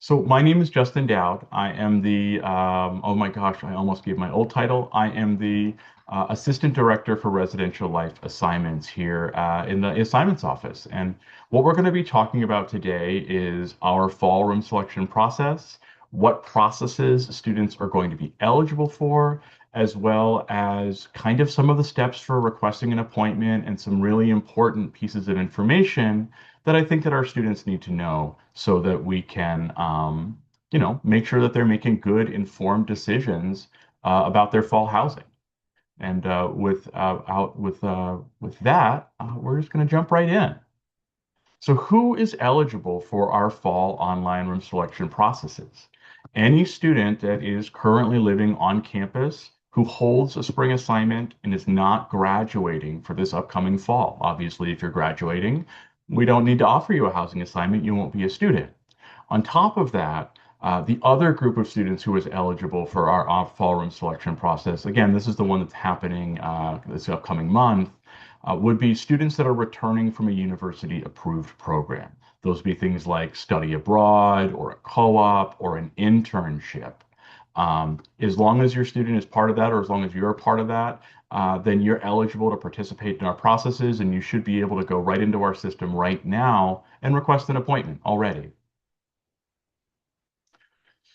So my name is Justin Dowd. I am oh my gosh, I almost gave my old title. I am the Assistant Director for Residential Life Assignments here in the assignments office. And what we're going to be talking about today is our fall room selection process, what processes students are going to be eligible for, as well as kind of some of the steps for requesting an appointment and some really important pieces of information that I think that our students need to know so that we can, make sure that they're making good, informed decisions about their fall housing. And with that, we're just going to jump right in. So, who is eligible for our fall online room selection processes? Any student that is currently living on campus who holds a spring assignment and is not graduating for this upcoming fall. Obviously, if you're graduating, we don't need to offer you a housing assignment. You won't be a student. On top of that, the other group of students who is eligible for our fall room selection process, again, this is the one that's happening this upcoming month, would be students that are returning from a university approved program. Those would be things like study abroad or a co-op or an internship. As long as your student is part of that, or as long as you're a part of that, then you're eligible to participate in our processes, and you should be able to go right into our system right now and request an appointment already.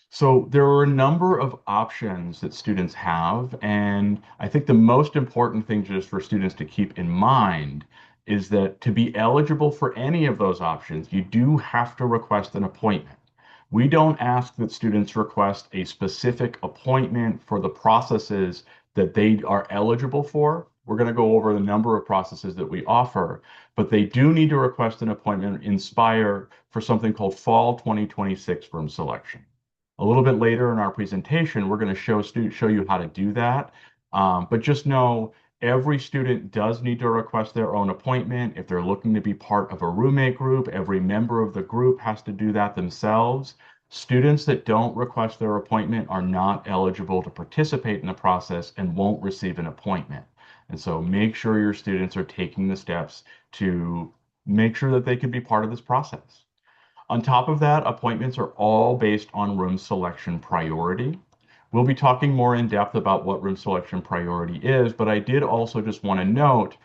So there are a number of options that students have, and I think the most important thing just for students to keep in mind is that to be eligible for any of those options, you do have to request an appointment. We don't ask that students request a specific appointment for the processes that they are eligible for. We're going to go over the number of processes that we offer, but they do need to request an appointment in Spire for something called Fall 2026 room selection. A little bit later in our presentation, we're going to show you how to do that. But just know every student does need to request their own appointment. If they're looking to be part of a roommate group, every member of the group has to do that themselves. Students that don't request their appointment are not eligible to participate in the process and won't receive an appointment. And so make sure your students are taking the steps to make sure that they can be part of this process. On top of that, appointments are all based on room selection priority. We'll be talking more in depth about what room selection priority is, but I did also just want to note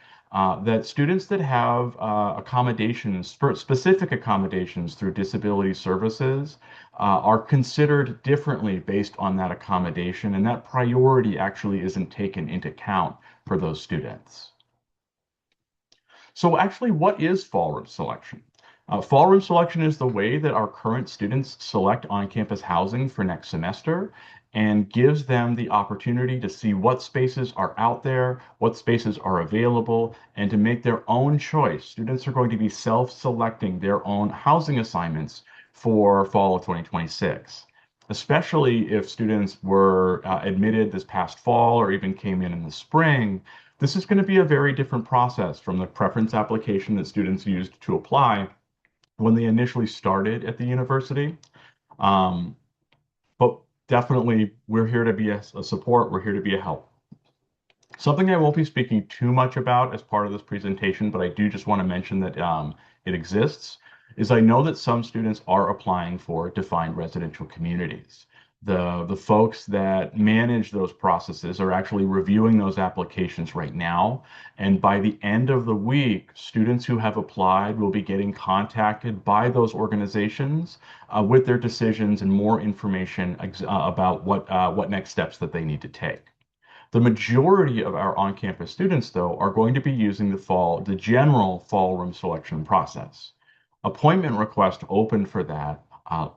that students that have accommodations, specific accommodations through disability services, are considered differently based on that accommodation, and that priority actually isn't taken into account for those students. So actually, what is fall room selection? Fall room selection is the way that our current students select on-campus housing for next semester and gives them the opportunity to see what spaces are out there, what spaces are available, and to make their own choice. Students are going to be self-selecting their own housing assignments for fall of 2026, especially if students were admitted this past fall or even came in the spring. This is going to be a very different process from the preference application that students used to apply when they initially started at the university. Um, but definitely, we're here to be a support. We're here to be a help. Something I won't be speaking too much about as part of this presentation, but I do just want to mention that it exists, is I know that some students are applying for defined residential communities. The folks that manage those processes are actually reviewing those applications right now. And by the end of the week, students who have applied will be getting contacted by those organizations with their decisions and more information about what next steps that they need to take. The majority of our on-campus students, though, are going to be using the general fall room selection process. Appointment request opened for that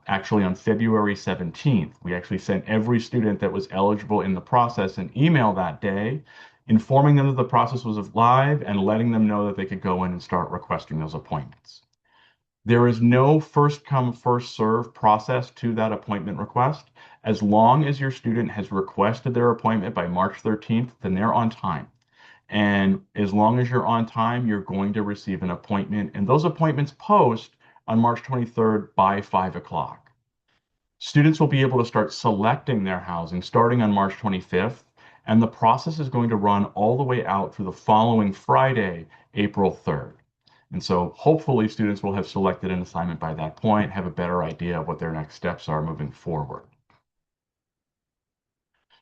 actually on February 17th. We actually sent every student that was eligible in the process an email that day, informing them that the process was live and letting them know that they could go in and start requesting those appointments. There is no first come, first serve process to that appointment request. As long as your student has requested their appointment by March 13th, then they're on time. And as long as you're on time, you're going to receive an appointment. And those appointments post on March 23rd by 5 o'clock. Students will be able to start selecting their housing starting on March 25th. And the process is going to run all the way out through the following Friday, April 3rd. And so hopefully students will have selected an assignment by that point, have a better idea of what their next steps are moving forward.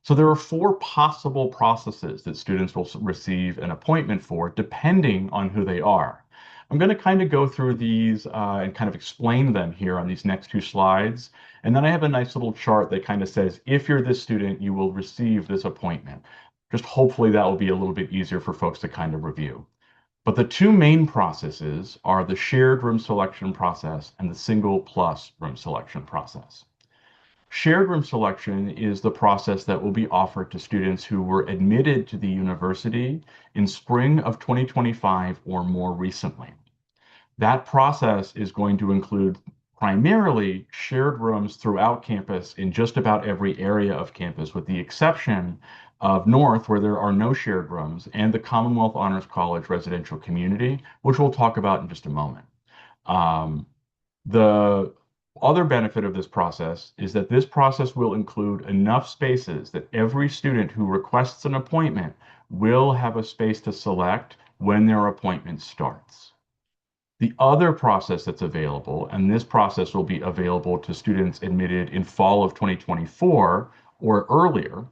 So there are four possible processes that students will receive an appointment for, depending on who they are. I'm going to kind of go through these and kind of explain them here on these next two slides. And then I have a nice little chart that kind of says, if you're this student, you will receive this appointment. Just hopefully that will be a little bit easier for folks to kind of review. But the two main processes are the shared room selection process and the single plus room selection process. Shared room selection is the process that will be offered to students who were admitted to the university in spring of 2025 or more recently. That process is going to include primarily shared rooms throughout campus in just about every area of campus, with the exception of North, where there are no shared rooms, and the Commonwealth Honors College residential community, which we'll talk about in just a moment. Um, the other benefit of this process is that this process will include enough spaces that every student who requests an appointment will have a space to select when their appointment starts. The other process that's available, and this process will be available to students admitted in fall of 2024 or earlier,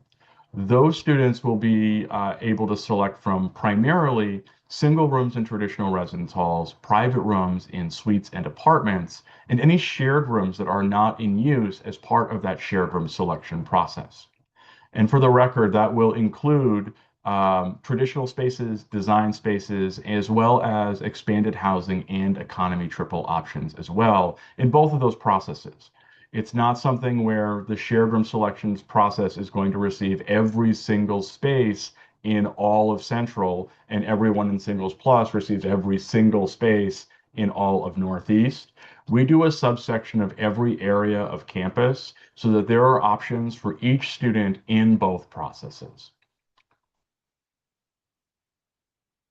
those students will be able to select from primarily single rooms in traditional residence halls, private rooms in suites and apartments, and any shared rooms that are not in use as part of that shared room selection process. And for the record, that will include traditional spaces, design spaces, as well as expanded housing and economy triple options as well in both of those processes. It's not something where the shared room selections process is going to receive every single space in all of Central, and everyone in Singles Plus receives every single space in all of Northeast. We do a subsection of every area of campus so that there are options for each student in both processes.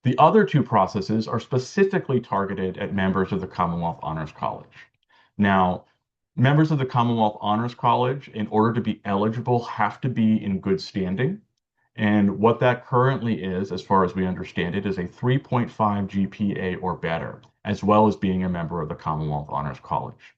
The other two processes are specifically targeted at members of the Commonwealth Honors College. Now, members of the Commonwealth Honors College, in order to be eligible, have to be in good standing. And what that currently is, as far as we understand it, is a 3.5 GPA or better, as well as being a member of the Commonwealth Honors College.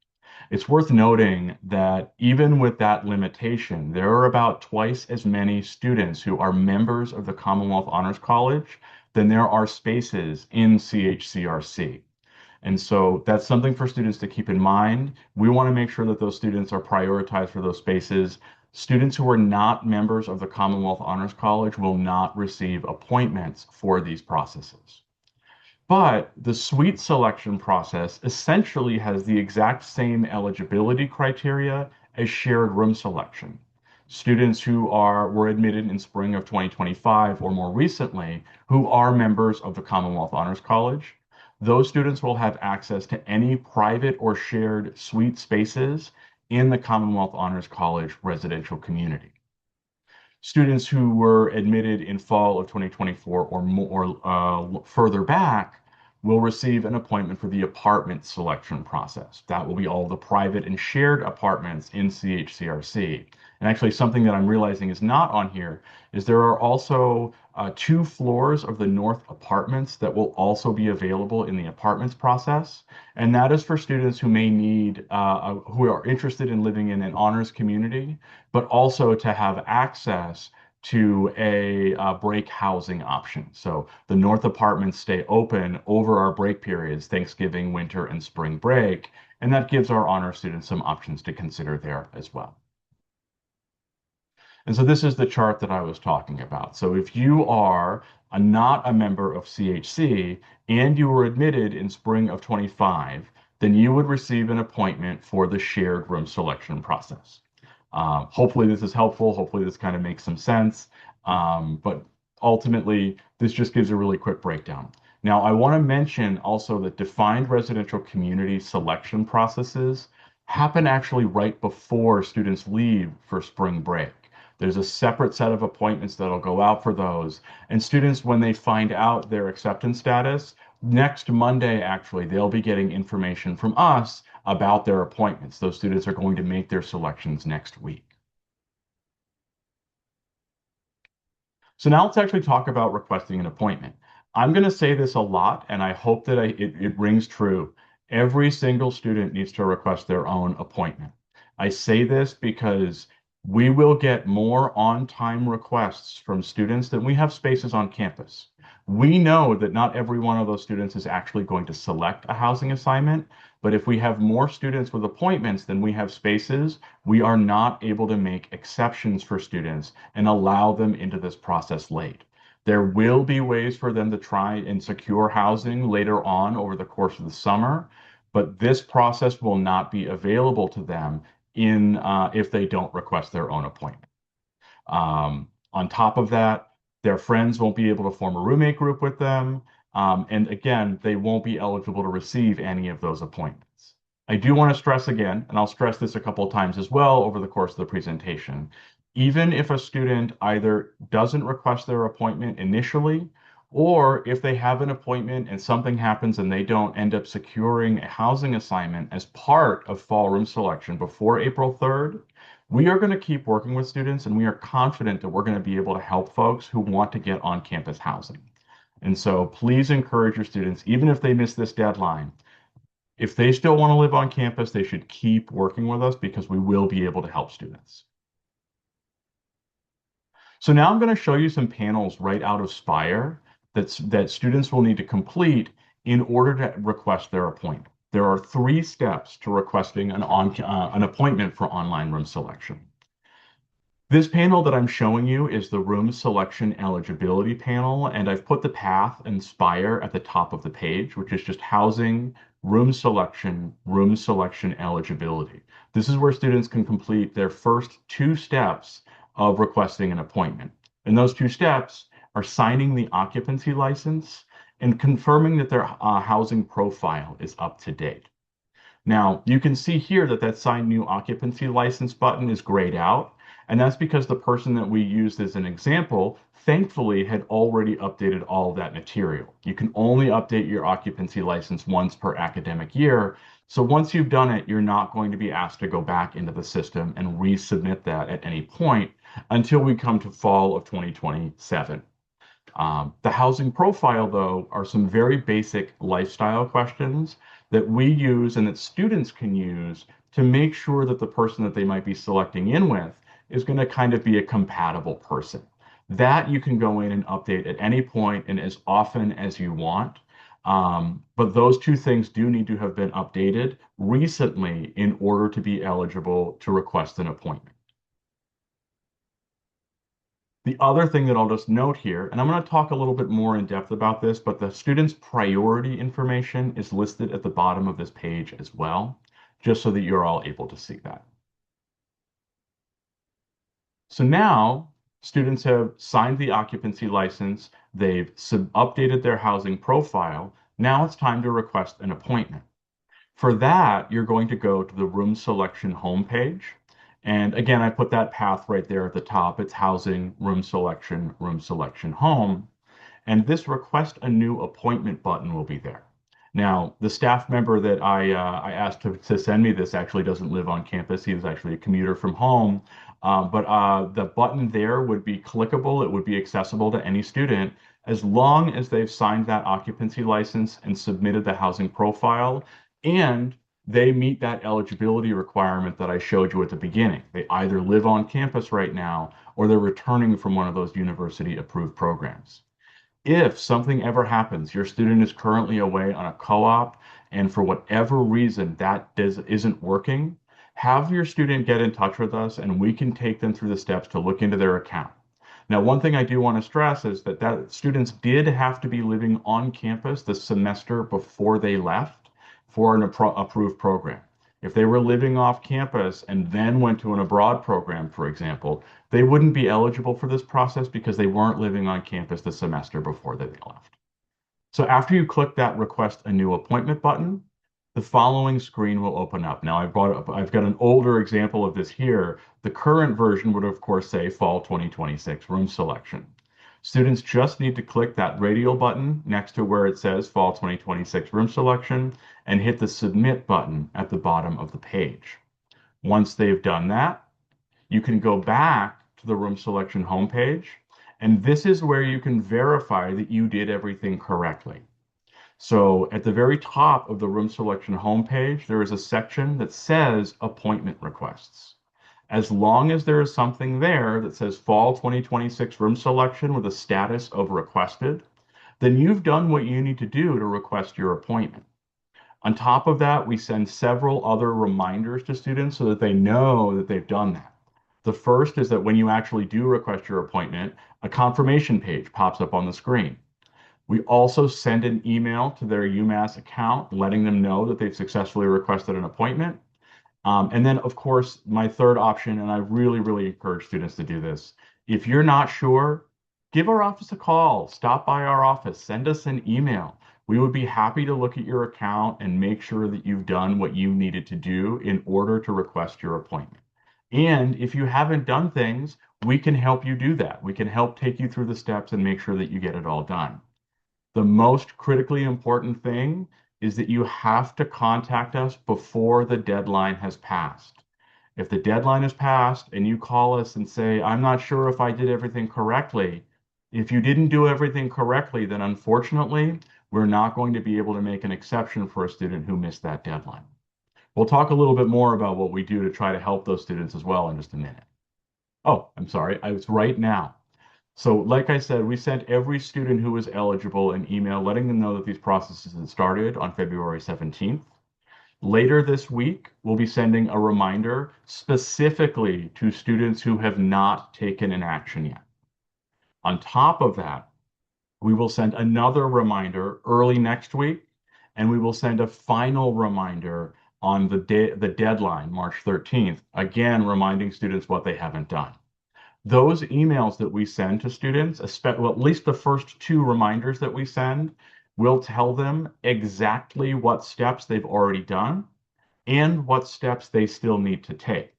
It's worth noting that even with that limitation, there are about twice as many students who are members of the Commonwealth Honors College than there are spaces in CHCRC. And so that's something for students to keep in mind. We want to make sure that those students are prioritized for those spaces. Students who are not members of the Commonwealth Honors College will not receive appointments for these processes. But the suite selection process essentially has the exact same eligibility criteria as shared room selection. Students who were admitted in spring of 2025 or more recently, who are members of the Commonwealth Honors College, those students will have access to any private or shared suite spaces in the Commonwealth Honors College residential community. Students who were admitted in fall of 2024 or more further back will receive an appointment for the apartment selection process. That will be all the private and shared apartments in CHCRC. And actually, something that I'm realizing is not on here is there are also 2 floors of the North apartments that will also be available in the apartments process. And that is for students who may need, who are interested in living in an honors community, but also to have access to a break housing option. So the North apartments stay open over our break periods, Thanksgiving, winter, and spring break, and that gives our honor students some options to consider there as well. And so this is the chart that I was talking about. So if you are not a member of CHC and you were admitted in spring of 25, then you would receive an appointment for the shared room selection process. Hopefully this is helpful. Hopefully this kind of makes some sense. But ultimately, this just gives a really quick breakdown. Now, I want to mention also that defined residential community selection processes happen actually right before students leave for spring break. There's a separate set of appointments that'll go out for those. And students, when they find out their acceptance status, next Monday, actually, they'll be getting information from us about their appointments. Those students are going to make their selections next week. So now let's actually talk about requesting an appointment. I'm going to say this a lot, and I hope that it rings true. Every single student needs to request their own appointment. I say this because we will get more on-time requests from students than we have spaces on campus. We know that not every one of those students is actually going to select a housing assignment, but if we have more students with appointments than we have spaces, we are not able to make exceptions for students and allow them into this process late. There will be ways for them to try and secure housing later on over the course of the summer, but this process will not be available to them if they don't request their own appointment. On top of that, their friends won't be able to form a roommate group with them. And again, they won't be eligible to receive any of those appointments. I do want to stress again, and I'll stress this a couple of times as well over the course of the presentation, even if a student either doesn't request their appointment initially, or if they have an appointment and something happens and they don't end up securing a housing assignment as part of fall room selection before April 3rd, we are going to keep working with students, and we are confident that we're going to be able to help folks who want to get on campus housing. And so please encourage your students, even if they miss this deadline, if they still want to live on campus, they should keep working with us because we will be able to help students. So now I'm going to show you some panels right out of Spire that students will need to complete in order to request their appointment. There are 3 steps to requesting an appointment for online room selection. This panel that I'm showing you is the room selection eligibility panel, and I've put the path and Spire at the top of the page, which is just housing, room selection eligibility. This is where students can complete their first 2 steps of requesting an appointment. And those 2 steps are signing the occupancy license and confirming that their housing profile is up to date. Now, you can see here that sign new occupancy license button is grayed out, and that's because the person that we used as an example, thankfully, had already updated all of that material. You can only update your occupancy license once per academic year, so once you've done it, you're not going to be asked to go back into the system and resubmit that at any point until we come to fall of 2027. The housing profile, though, are some very basic lifestyle questions that we use and that students can use to make sure that the person that they might be selecting in with is going to kind of be a compatible person. That you can go in and update at any point and as often as you want. But those 2 things do need to have been updated recently in order to be eligible to request an appointment. The other thing that I'll just note here, and I'm going to talk a little bit more in depth about this, but the student's priority information is listed at the bottom of this page as well, just so that you're all able to see that. So now students have signed the occupancy license, they've updated their housing profile. Now it's time to request an appointment. For that, you're going to go to the room selection homepage. And again, I put that path right there at the top. It's housing, room selection, home. And this request a new appointment button will be there. Now, the staff member that I asked to send me this actually doesn't live on campus. He was actually a commuter from home. But the button there would be clickable. It would be accessible to any student as long as they've signed that occupancy license and submitted the housing profile, and they meet that eligibility requirement that I showed you at the beginning. They either live on campus right now or they're returning from one of those university approved programs. If something ever happens, your student is currently away on a co-op, and for whatever reason that isn't working, have your student get in touch with us and we can take them through the steps to look into their account. Now, one thing I do want to stress is that students did have to be living on campus the semester before they left for an approved program. If they were living off campus and then went to an abroad program, for example, they wouldn't be eligible for this process because they weren't living on campus the semester before they left. So after you click that request a new appointment button, the following screen will open up. Now I've got an older example of this here. The current version would of course say fall 2026 room selection. Students just need to click that radial button next to where it says fall 2026 room selection and hit the submit button at the bottom of the page. Once they've done that, you can go back to the room selection homepage And this is where you can verify that you did everything correctly. So at the very top of the room selection homepage, there is a section that says appointment requests. As long as there is something there that says fall 2026 room selection with a status of requested, then you've done what you need to do to request your appointment. On top of that, we send several other reminders to students so that they know that they've done that. The first is that when you actually do request your appointment, a confirmation page pops up on the screen. We also send an email to their UMass account letting them know that they've successfully requested an appointment. And then, of course, my third option, and I really, really encourage students to do this. If you're not sure, give our office a call, stop by our office, send us an email. We would be happy to look at your account and make sure that you've done what you needed to do in order to request your appointment. And if you haven't done things, we can help you do that. We can help take you through the steps and make sure that you get it all done. The most critically important thing is that you have to contact us before the deadline has passed. If the deadline is passed and you call us and say, I'm not sure if I did everything correctly, if you didn't do everything correctly, then unfortunately, we're not going to be able to make an exception for a student who missed that deadline. We'll talk a little bit more about what we do to try to help those students as well in just a minute. Oh, I'm sorry, it's right now. So like I said, we sent every student who was eligible an email letting them know that these processes had started on February 17th. Later this week, we'll be sending a reminder specifically to students who have not taken an action yet. On top of that, we will send another reminder early next week, and we will send a final reminder on the deadline, March 13th, again, reminding students what they haven't done. Those emails that we send to students, well, at least the first two reminders that we send, will tell them exactly what steps they've already done and what steps they still need to take.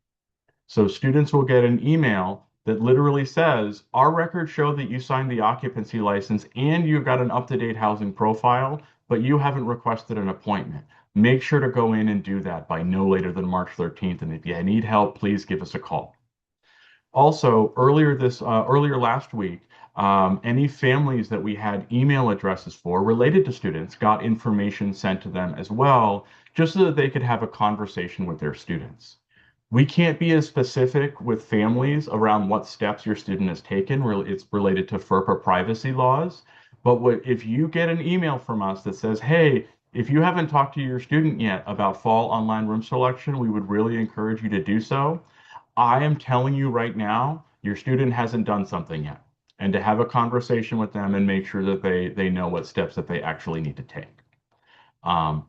So students will get an email that literally says, our records show that you signed the occupancy license and you've got an up-to-date housing profile, but you haven't requested an appointment. Make sure to go in and do that by no later than March 13th. And if you need help, please give us a call. Also, earlier last week, any families that we had email addresses for related to students got information sent to them as well, just so that they could have a conversation with their students. We can't be as specific with families around what steps your student has taken. It's related to FERPA privacy laws. But if you get an email from us that says, hey, if you haven't talked to your student yet about fall online room selection, we would really encourage you to do so. I am telling you right now, your student hasn't done something yet. And to have a conversation with them and make sure that they know what steps that they actually need to take.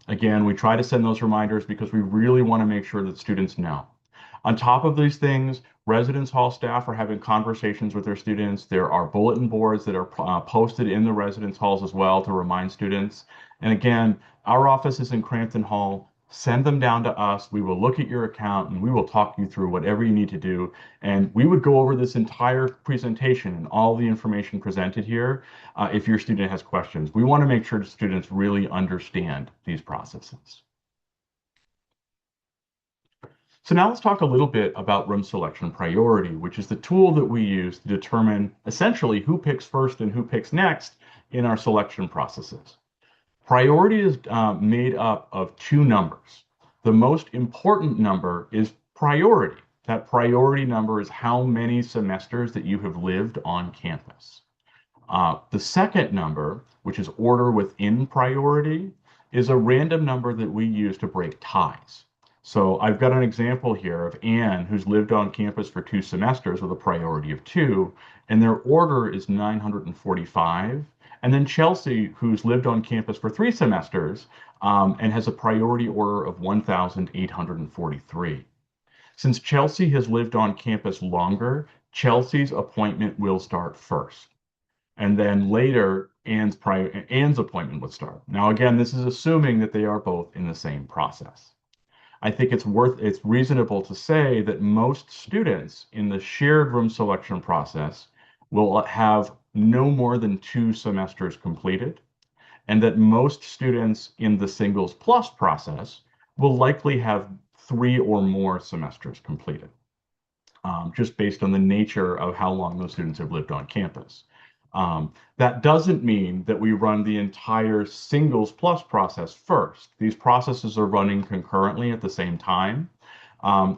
Again, we try to send those reminders because we really want to make sure that students know. On top of these things, residence hall staff are having conversations with their students. There are bulletin boards that are posted in the residence halls as well to remind students. And again, our office is in Crampton Hall. Send them down to us. We will look at your account and we will talk you through whatever you need to do. And we would go over this entire presentation and all the information presented here if your student has questions. We want to make sure students really understand these processes. So now let's talk a little bit about room selection priority, which is the tool that we use to determine essentially who picks first and who picks next in our selection processes. Priority is made up of two numbers. The most important number is priority. That priority number is how many semesters that you have lived on campus. The second number, which is order within priority, is a random number that we use to break ties. So I've got an example here of Anne, who's lived on campus for 2 semesters with a priority of 2, and their order is 945. And then Chelsea, who's lived on campus for 3 semesters and has a priority order of 1,843. Since Chelsea has lived on campus longer, Chelsea's appointment will start first. And then later, Anne's appointment would start. Now, again, this is assuming that they are both in the same process. I think it's reasonable to say that most students in the shared room selection process will have no more than 2 semesters completed, and that most students in the singles plus process will likely have 3 or more semesters completed. just based on the nature of how long those students have lived on campus. That doesn't mean that we run the entire singles plus process first. These processes are running concurrently at the same time.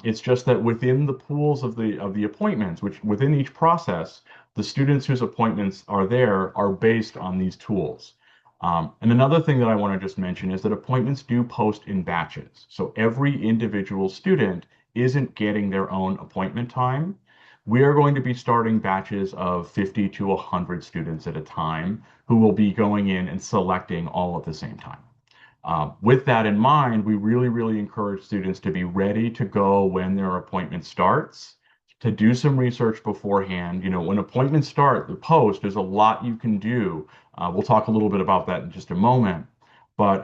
It's just that within the pools of the appointments, which within each process, the students whose appointments are there are based on these tools. And another thing that I want to just mention is that appointments do post in batches. So every individual student isn't getting their own appointment time. We are going to be starting batches of 50 to 100 students at a time who will be going in and selecting all at the same time. With that in mind, we really, really encourage students to be ready to go when their appointment starts, to do some research beforehand. When appointments start, the post, there's a lot you can do. We'll talk a little bit about that in just a moment, but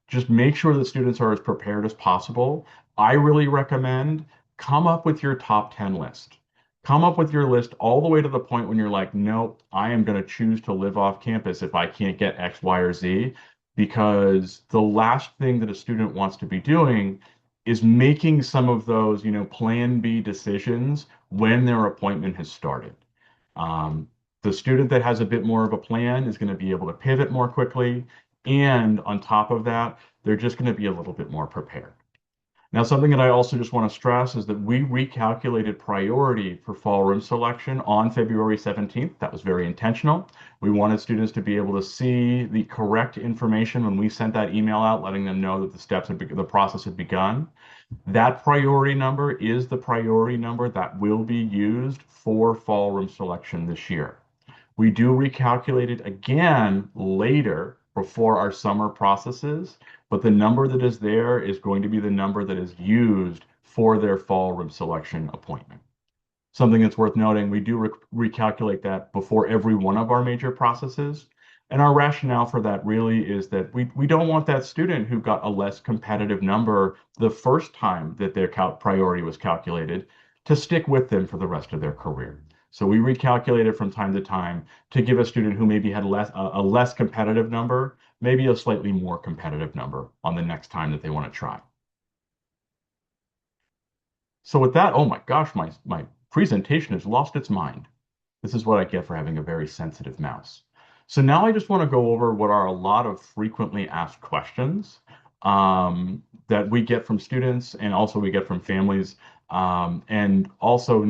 just make sure that students are as prepared as possible. I really recommend come up with your top 10 list. Come up with your list all the way to the point when you're like, nope, I am going to choose to live off campus if I can't get X, Y, or Z, because the last thing that a student wants to be doing is making some of those, plan B decisions when their appointment has started. Um, the student that has a bit more of a plan is going to be able to pivot more quickly. And on top of that, they're just going to be a little bit more prepared. Now, something that I also just want to stress is that we recalculated priority for fall room selection on February 17th. That was very intentional. We wanted students to be able to see the correct information when we sent that email out, letting them know that the process had begun. That priority number is the priority number that will be used for fall room selection this year. We do recalculate it again later before our summer processes, but the number that is there is going to be the number that is used for their fall room selection appointment. Something that's worth noting, we do recalculate that before every one of our major processes. And our rationale for that really is that we don't want that student who got a less competitive number the first time that their priority was calculated to stick with them for the rest of their career. So we recalculate it from time to time to give a student who maybe had a less competitive number, maybe a slightly more competitive number on the next time that they want to try. So with that, oh my gosh, my presentation has lost its mind. This is what I get for having a very sensitive mouse. So now I just want to go over what are a lot of frequently asked questions that we get from students and also we get from families. And also,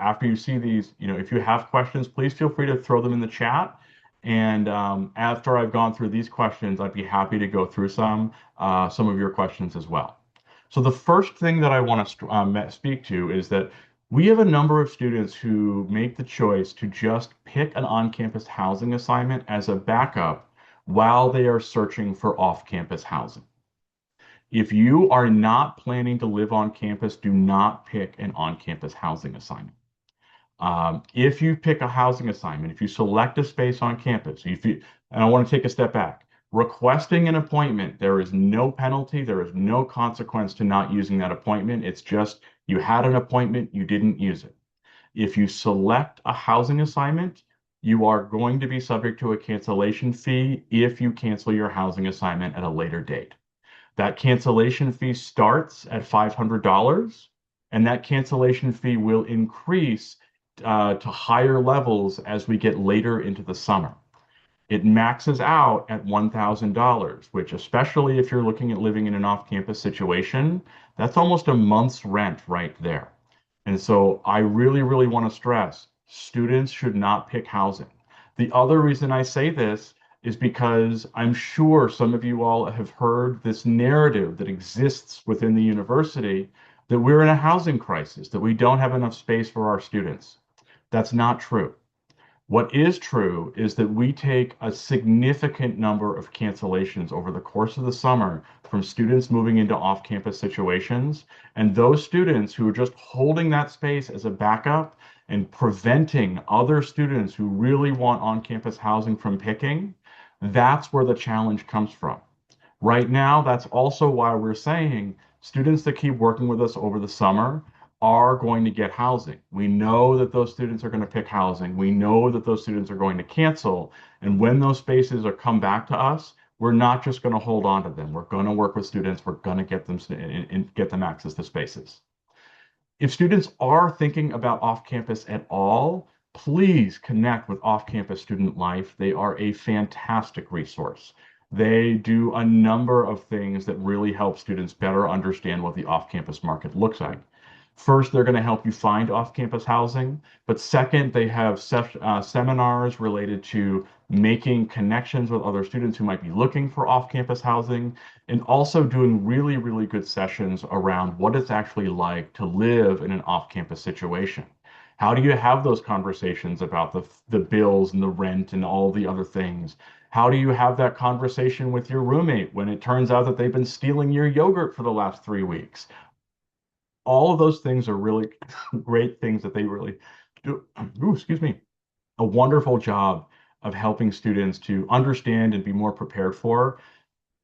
after you see these, if you have questions, please feel free to throw them in the chat. And after I've gone through these questions, I'd be happy to go through some of your questions as well. So the first thing that I want to speak to is that we have a number of students who make the choice to just pick an on-campus housing assignment as a backup while they are searching for off-campus housing. If you are not planning to live on campus, do not pick an on-campus housing assignment. If you pick a housing assignment, if you select a space on campus, and I want to take a step back, requesting an appointment, there is no penalty, there is no consequence to not using that appointment. It's just you had an appointment, you didn't use it. If you select a housing assignment, you are going to be subject to a cancellation fee if you cancel your housing assignment at a later date. That cancellation fee starts at $500, and that cancellation fee will increase to higher levels as we get later into the summer. It maxes out at $1,000, which, especially if you're looking at living in an off-campus situation, that's almost a month's rent right there. And so I really, really want to stress students should not pick housing. The other reason I say this is because I'm sure some of you all have heard this narrative that exists within the university that we're in a housing crisis, that we don't have enough space for our students. That's not true. What is true is that we take a significant number of cancellations over the course of the summer from students moving into off-campus situations, and those students who are just holding that space as a backup and preventing other students who really want on-campus housing from picking, that's where the challenge comes from. Right now, that's also why we're saying students that keep working with us over the summer are going to get housing. We know that those students are going to pick housing. We know that those students are going to cancel. And when those spaces are come back to us, we're not just going to hold on to them. We're going to work with students. We're going to get them access to spaces. If students are thinking about off-campus at all, please connect with Off-Campus Student Life. They are a fantastic resource. They do a number of things that really help students better understand what the off-campus market looks like. First, they're going to help you find off-campus housing, but second, they have seminars related to making connections with other students who might be looking for off-campus housing, and also doing really, really good sessions around what it's actually like to live in an off-campus situation. How do you have those conversations about the bills and the rent and all the other things? How do you have that conversation with your roommate when it turns out that they've been stealing your yogurt for the last 3 weeks? All of those things are really great things that they really do. Ooh, excuse me. A wonderful job of helping students to understand and be more prepared for.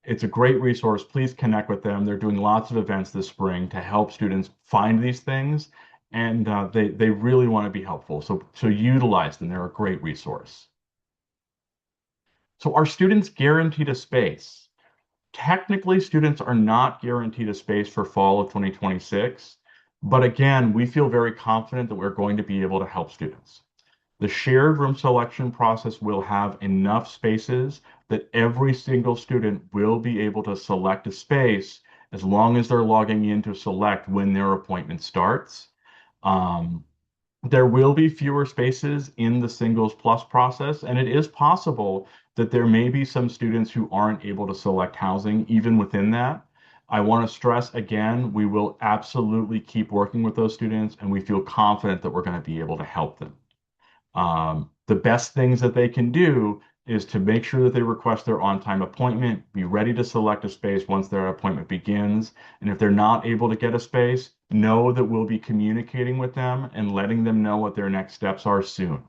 It's a great resource. Please connect with them. They're doing lots of events this spring to help students find these things, and they really want to be helpful. So utilize them. They're a great resource. So are students guaranteed a space? Technically, students are not guaranteed a space for fall of 2026, but again, we feel very confident that we're going to be able to help students. The shared room selection process will have enough spaces that every single student will be able to select a space as long as they're logging in to select when their appointment starts. Um, there will be fewer spaces in the singles plus process, and it is possible that there may be some students who aren't able to select housing even within that. I want to stress again, we will absolutely keep working with those students, and we feel confident that we're going to be able to help them. The best things that they can do is to make sure that they request their on-time appointment, be ready to select a space once their appointment begins. And if they're not able to get a space, know that we'll be communicating with them and letting them know what their next steps are soon.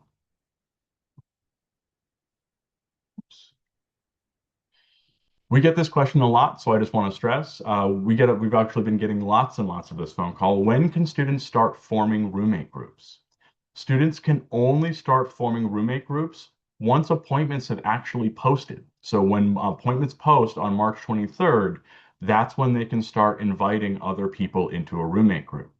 We get this question a lot, so I just want to stress, we've actually been getting lots and lots of this phone call. When can students start forming roommate groups? Students can only start forming roommate groups once appointments have actually posted. So when appointments post on March 23rd, that's when they can start inviting other people into a roommate group.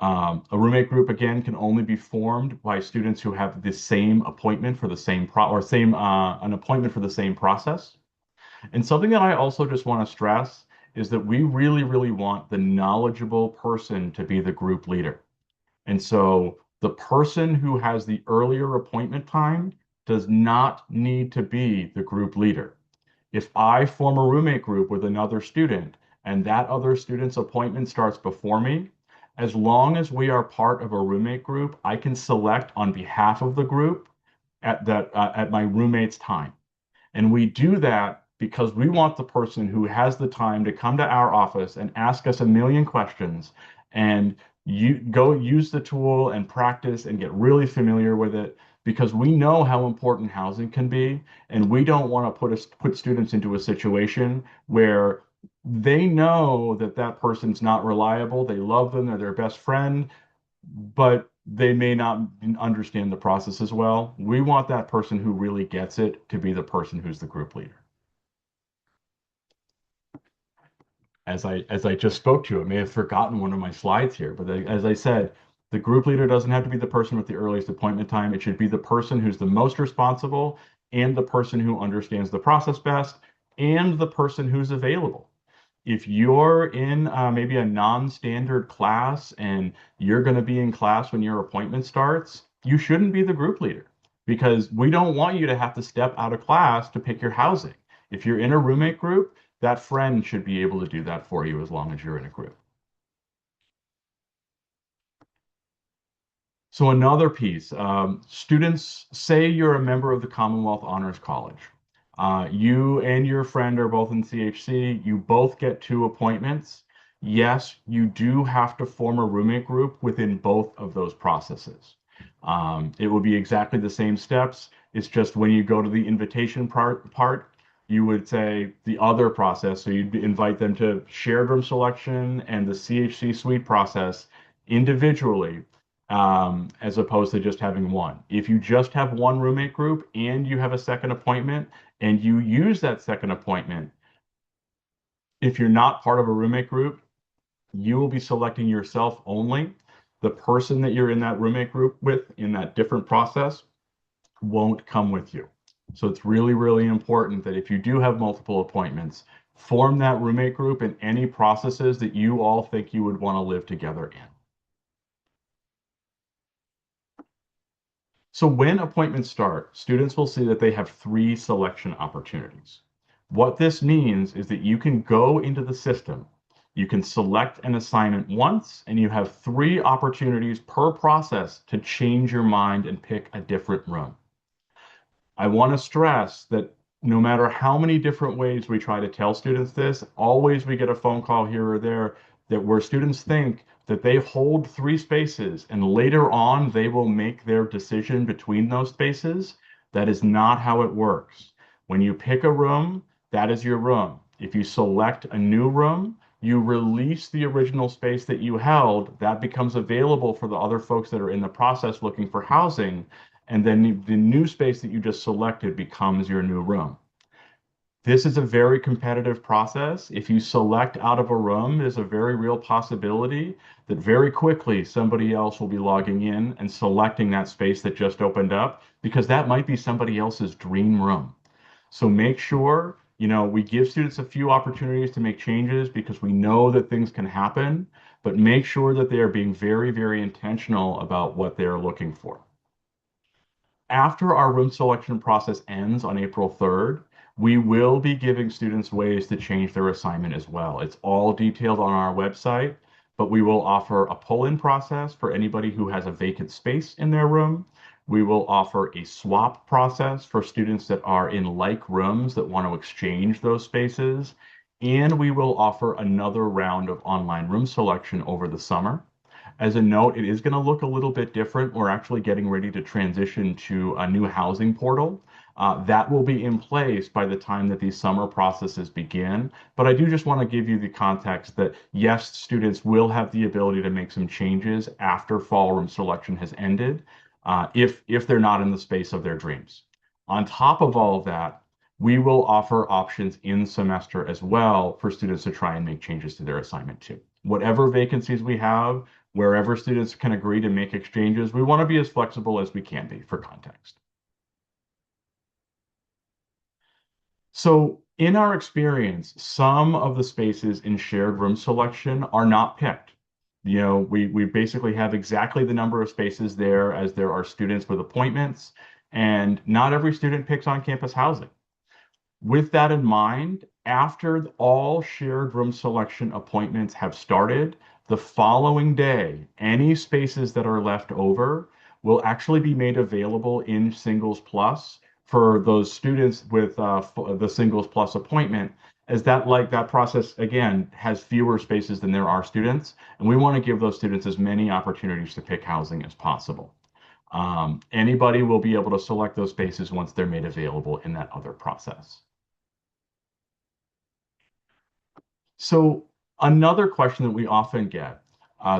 A roommate group again can only be formed by students who have the same appointment for the same an appointment for the same process. And something that I also just want to stress is that we really, really want the knowledgeable person to be the group leader. And so the person who has the earlier appointment time does not need to be the group leader. If I form a roommate group with another student and that other student's appointment starts before me, as long as we are part of a roommate group, I can select on behalf of the group at my roommate's time. And we do that because we want the person who has the time to come to our office and ask us a million questions and you go use the tool and practice and get really familiar with it because we know how important housing can be and we don't want to put students into a situation where they know that that person's not reliable, they love them, they're their best friend, but they may not understand the process as well. We want that person who really gets it to be the person who's the group leader. As I just spoke to, I may have forgotten one of my slides here, but as I said, the group leader doesn't have to be the person with the earliest appointment time. It should be the person who's the most responsible and the person who understands the process best and the person who's available. If you're in maybe a non-standard class and you're going to be in class when your appointment starts, you shouldn't be the group leader because we don't want you to have to step out of class to pick your housing. If you're in a roommate group, that friend should be able to do that for you as long as you're in a group. So another piece, students, say you're a member of the Commonwealth Honors College. You and your friend are both in CHC. You both get 2 appointments. Yes, you do have to form a roommate group within both of those processes. It will be exactly the same steps. It's just when you go to the invitation part, you would say the other process. So you'd invite them to shared room selection and the CHC suite process individually, as opposed to just having one. If you just have one roommate group and you have a second appointment and you use that second appointment, if you're not part of a roommate group, You will be selecting yourself only. The person that you're in that roommate group with in that different process won't come with you. So it's really, really important that if you do have multiple appointments, form that roommate group in any processes that you all think you would want to live together in. So when appointments start, students will see that they have three selection opportunities. What this means is that you can go into the system, you can select an assignment once, and you have three opportunities per process to change your mind and pick a different room. I want to stress that no matter how many different ways we try to tell students this, always we get a phone call here or there that where students think that they hold three spaces and later on they will make their decision between those spaces. That is not how it works. When you pick a room, that is your room. If you select a new room, you release the original space that you held, that becomes available for the other folks that are in the process looking for housing, and then the new space that you just selected becomes your new room. This is a very competitive process. If you select out of a room, there's a very real possibility that very quickly somebody else will be logging in and selecting that space that just opened up because that might be somebody else's dream room. So make sure, we give students a few opportunities to make changes because we know that things can happen, but make sure that they are being very, very intentional about what they're looking for. After our room selection process ends on April 3rd, we will be giving students ways to change their assignment as well. It's all detailed on our website, but we will offer a pull-in process for anybody who has a vacant space in their room. We will offer a swap process for students that are in like rooms that want to exchange those spaces. And we will offer another round of online room selection over the summer. As a note, it is going to look a little bit different. We're actually getting ready to transition to a new housing portal. That will be in place by the time that these summer processes begin. But I do just want to give you the context that yes, students will have the ability to make some changes after fall room selection has ended, if they're not in the space of their dreams. On top of all of that, we will offer options in semester as well for students to try and make changes to their assignment too. Whatever vacancies we have, wherever students can agree to make exchanges, we want to be as flexible as we can be for context. So in our experience, some of the spaces in shared room selection are not picked. We basically have exactly the number of spaces there as there are students with appointments, and not every student picks on-campus housing. With that in mind, after all shared room selection appointments have started, the following day, any spaces that are left over will actually be made available in Singles Plus for those students with the Singles Plus appointment, as that process again has fewer spaces than there are students, and we want to give those students as many opportunities to pick housing as possible. Anybody will be able to select those spaces once they're made available in that other process. So another question that we often get,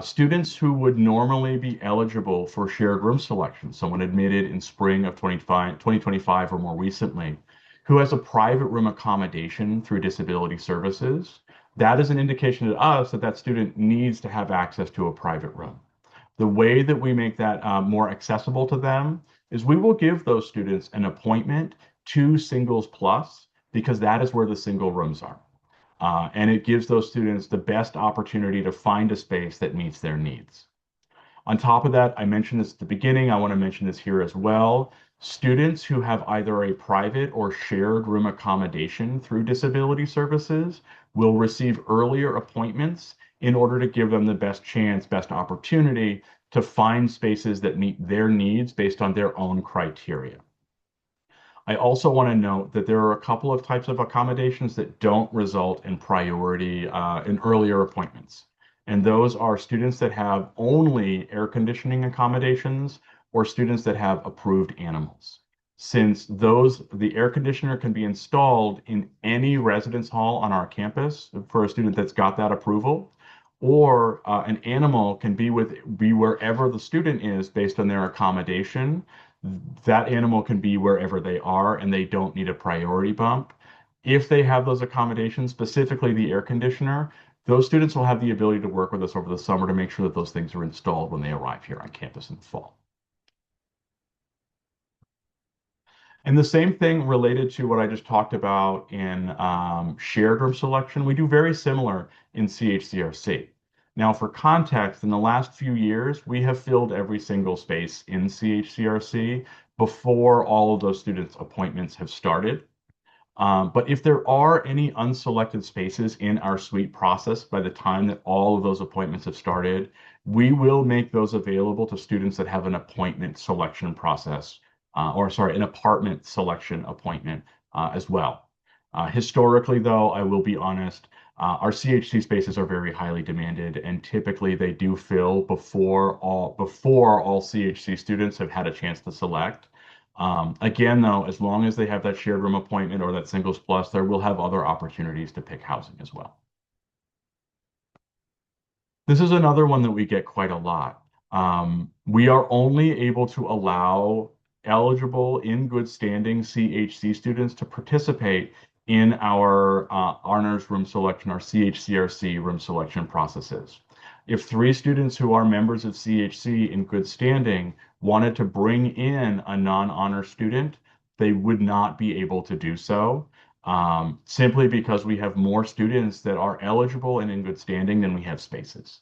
students who would normally be eligible for shared room selection, someone admitted in spring of 2025 or more recently, who has a private room accommodation through disability services, that is an indication to us that that student needs to have access to a private room. The way that we make that more accessible to them is we will give those students an appointment to Singles Plus because that is where the single rooms are. And it gives those students the best opportunity to find a space that meets their needs. On top of that, I mentioned this at the beginning, I want to mention this here as well. Students who have either a private or shared room accommodation through disability services will receive earlier appointments in order to give them the best chance, best opportunity to find spaces that meet their needs based on their own criteria. I also want to note that there are a couple of types of accommodations that don't result in priority in earlier appointments. And those are students that have only air conditioning accommodations or students that have approved animals. Since the air conditioner can be installed in any residence hall on our campus for a student that's got that approval, or an animal can be wherever the student is based on their accommodation. That animal can be wherever they are and they don't need a priority bump. If they have those accommodations, specifically the air conditioner, those students will have the ability to work with us over the summer to make sure that those things are installed when they arrive here on campus in the fall. And the same thing related to what I just talked about in shared room selection, we do very similar in CHCRC. Now, for context, in the last few years, we have filled every single space in CHCRC before all of those students' appointments have started. But if there are any unselected spaces in our suite process by the time that all of those appointments have started, we will make those available to students that have an appointment selection process, or sorry, an apartment selection appointment as well. Historically, though, I will be honest, our CHC spaces are very highly demanded, and typically they do fill before all CHC students have had a chance to select. Again, though, as long as they have that shared room appointment or that singles plus, there will have other opportunities to pick housing as well. This is another one that we get quite a lot. We are only able to allow eligible, in good standing CHC students to participate in our honors room selection, our CHCRC room selection processes. If three students who are members of CHC in good standing wanted to bring in a non-honor student, they would not be able to do so, simply because we have more students that are eligible and in good standing than we have spaces.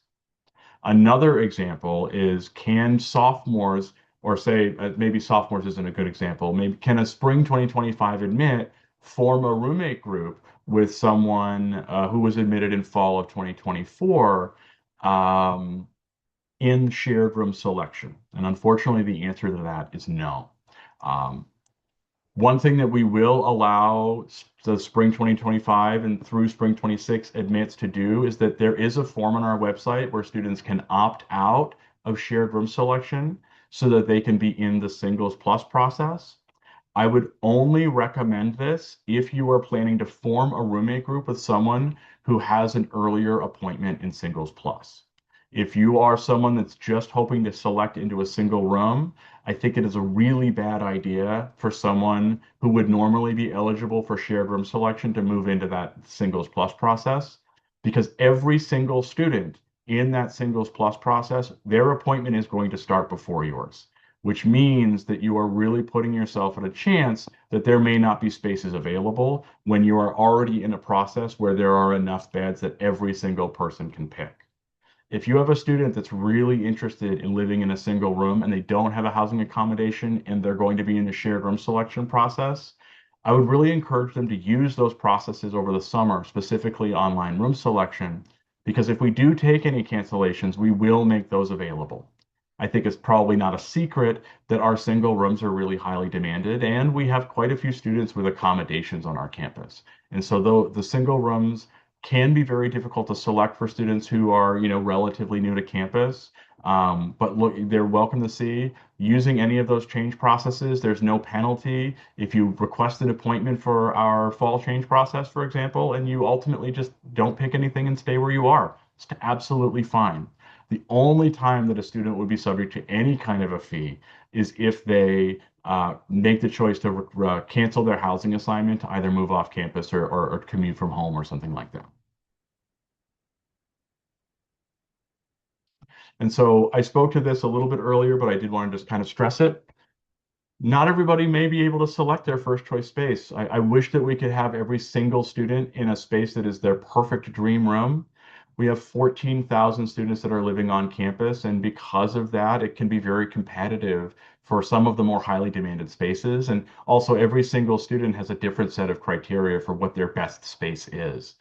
Another example is, can sophomores, or say maybe sophomores isn't a good example, maybe can a spring 2025 admit form a roommate group with someone who was admitted in fall of 2024 in shared room selection? And unfortunately, the answer to that is no. Um, One thing that we will allow the spring 2025 and through spring 26 admits to do is that there is a form on our website where students can opt out of shared room selection so that they can be in the singles plus process. I would only recommend this if you are planning to form a roommate group with someone who has an earlier appointment in singles plus. If you are someone that's just hoping to select into a single room, I think it is a really bad idea for someone who would normally be eligible for shared room selection to move into that singles plus process, because every single student in that singles plus process, their appointment is going to start before yours, which means that you are really putting yourself at a chance that there may not be spaces available when you are already in a process where there are enough beds that every single person can pick. If you have a student that's really interested in living in a single room and they don't have a housing accommodation and they're going to be in a shared room selection process, I would really encourage them to use those processes over the summer, specifically online room selection, because if we do take any cancellations, we will make those available. I think it's probably not a secret that our single rooms are really highly demanded, and we have quite a few students with accommodations on our campus. And so though the single rooms can be very difficult to select for students who are, relatively new to campus. But look, they're welcome to see using any of those change processes. There's no penalty if you request an appointment for our fall change process, for example, and you ultimately just don't pick anything and stay where you are. It's absolutely fine. The only time that a student would be subject to any kind of a fee is if they make the choice to cancel their housing assignment to either move off campus or commute from home or something like that. And so I spoke to this a little bit earlier, but I did want to just kind of stress it. Not everybody may be able to select their first choice space. I wish that we could have every single student in a space that is their perfect dream room. We have 14,000 students that are living on campus, and because of that, it can be very competitive for some of the more highly demanded spaces. And also, every single student has a different set of criteria for what their best space is.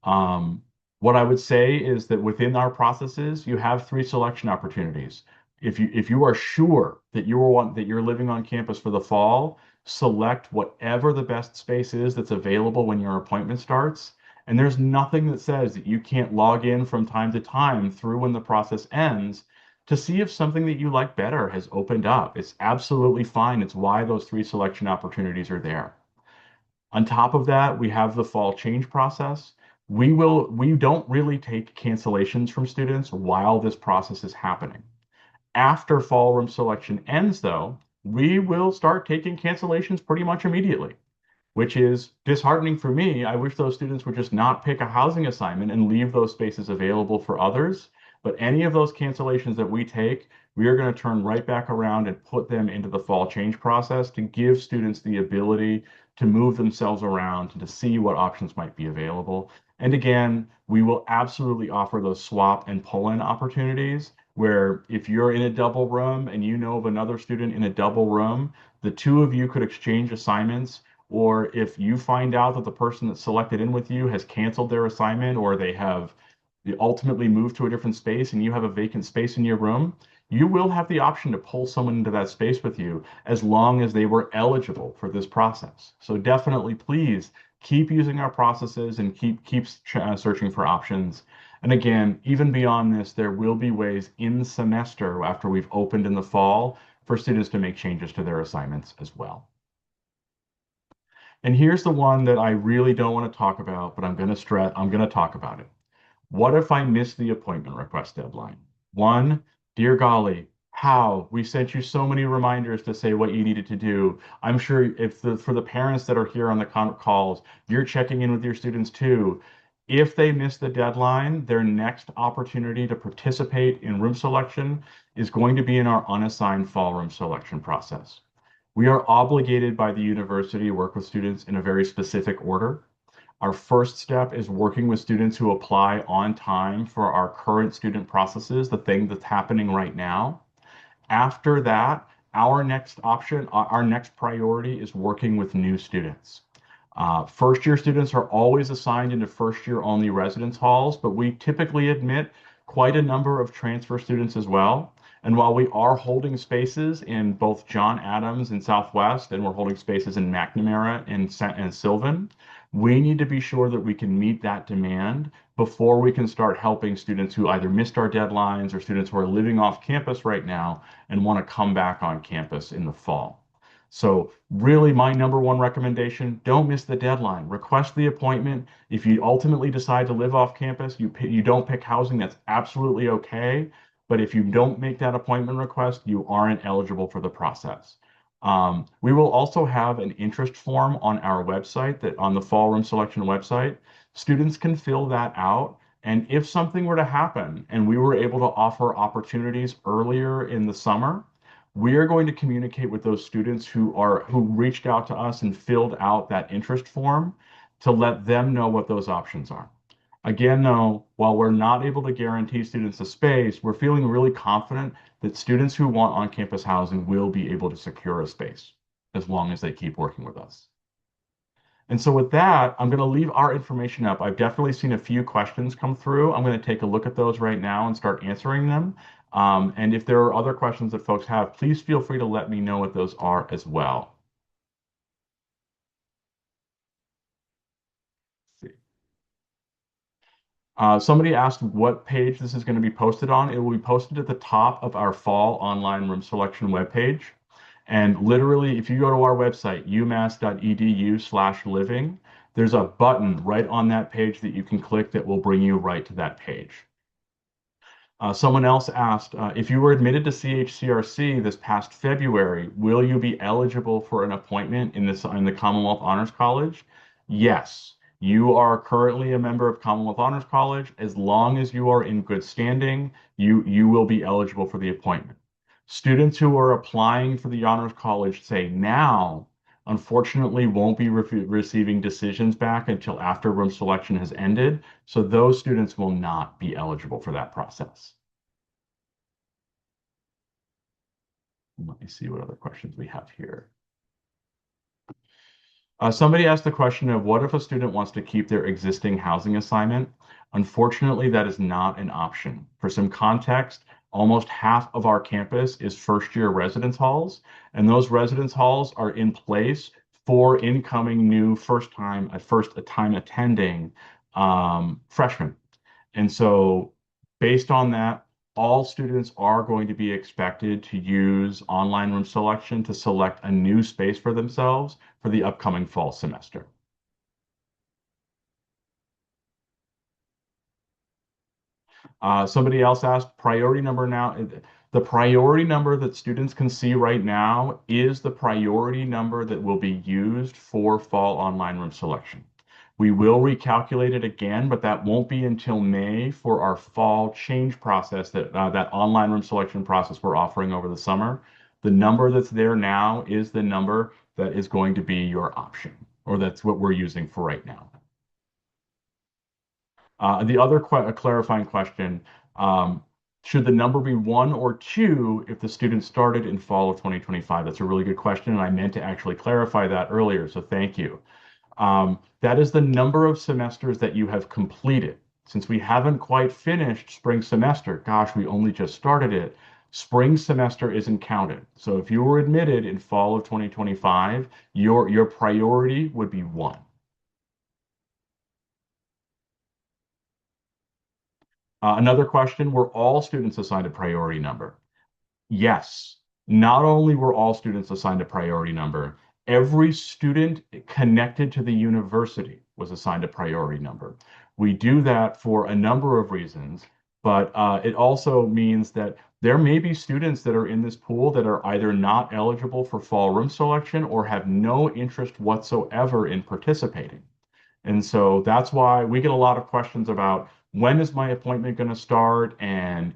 Um, what I would say is that within our processes, you have three selection opportunities. If you are sure that you're living on campus for the fall, select whatever the best space is that's available when your appointment starts. And there's nothing that says that you can't log in from time to time through when the process ends to see if something that you like better has opened up. It's absolutely fine. It's why those three selection opportunities are there. On top of that, we have the fall change process. We don't really take cancellations from students while this process is happening. After fall room selection ends, though, we will start taking cancellations pretty much immediately. which is disheartening for me. I wish those students would just not pick a housing assignment and leave those spaces available for others. But any of those cancellations that we take, we are going to turn right back around and put them into the fall change process to give students the ability to move themselves around and to see what options might be available. And again, we will absolutely offer those swap and pull-in opportunities where if you're in a double room and you know of another student in a double room, the two of you could exchange assignments. Or if you find out that the person that's selected in with you has canceled their assignment or they ultimately moved to a different space and you have a vacant space in your room, you will have the option to pull someone into that space with you as long as they were eligible for this process. So definitely, please keep using our processes and keep searching for options. And again, even beyond this, there will be ways in the semester after we've opened in the fall for students to make changes to their assignments as well. And here's the one that I really don't want to talk about, but I'm going to talk about it. What if I miss the appointment request deadline? One, dear golly, how? We sent you so many reminders to say what you needed to do. I'm sure for the parents that are here on the calls, you're checking in with your students too. If they miss the deadline, their next opportunity to participate in room selection is going to be in our unassigned fall room selection process. We are obligated by the university to work with students in a very specific order. Our first step is working with students who apply on time for our current student processes, the thing that's happening right now. After that, our next priority is working with new students. First year students are always assigned into first year only residence halls, but we typically admit quite a number of transfer students as well. And while we are holding spaces in both John Adams and Southwest, and we're holding spaces in McNamara and Sylvan, we need to be sure that we can meet that demand before we can start helping students who either missed our deadlines or students who are living off campus right now and want to come back on campus in the fall. So really my number one recommendation, don't miss the deadline. Request the appointment. If you ultimately decide to live off campus, you don't pick housing, that's absolutely okay. But if you don't make that appointment request, you aren't eligible for the process. We will also have an interest form on our website that on the fall room selection website. Students can fill that out. And if something were to happen and we were able to offer opportunities earlier in the summer, we are going to communicate with those students who reached out to us and filled out that interest form to let them know what those options are. Again, though, while we're not able to guarantee students a space, we're feeling really confident that students who want on-campus housing will be able to secure a space as long as they keep working with us. And so with that, I'm going to leave our information up. I've definitely seen a few questions come through. I'm going to take a look at those right now and start answering them. And if there are other questions that folks have, please feel free to let me know what those are as well. Somebody asked what page this is going to be posted on. It will be posted at the top of our fall online room selection webpage. And literally, if you go to our website, umass.edu/living, there's a button right on that page that you can click that will bring you right to that page. Someone else asked, if you were admitted to CHCRC this past February, will you be eligible for an appointment in the Commonwealth Honors College? Yes. You are currently a member of Commonwealth Honors College. As long as you are in good standing, you will be eligible for the appointment. Students who are applying for the Honors College, say now, unfortunately won't be receiving decisions back until after room selection has ended. So those students will not be eligible for that process. Let me see what other questions we have here. Somebody asked the question of what if a student wants to keep their existing housing assignment? Unfortunately, that is not an option. For some context, almost half of our campus is first year residence halls, and those residence halls are in place for incoming new first time attending freshmen. And so based on that, all students are going to be expected to use online room selection to select a new space for themselves for the upcoming fall semester. Somebody else asked priority number now. The priority number that students can see right now is the priority number that will be used for fall online room selection. We will recalculate it again, but that won't be until May for our fall change process, that online room selection process we're offering over the summer. The number that's there now is the number that is going to be your option, or that's what we're using for right now. The other clarifying question, um, should the number be one or two if the student started in fall of 2025? That's a really good question, and I meant to actually clarify that earlier, so thank you. That is the number of semesters that you have completed. Since we haven't quite finished spring semester, gosh, we only just started it, spring semester isn't counted. So if you were admitted in fall of 2025, your priority would be one. Another question, were all students assigned a priority number? Yes, not only were all students assigned a priority number, every student connected to the university was assigned a priority number. We do that for a number of reasons, but it also means that there may be students that are in this pool that are either not eligible for fall room selection or have no interest whatsoever in participating. And so that's why we get a lot of questions about when is my appointment going to start and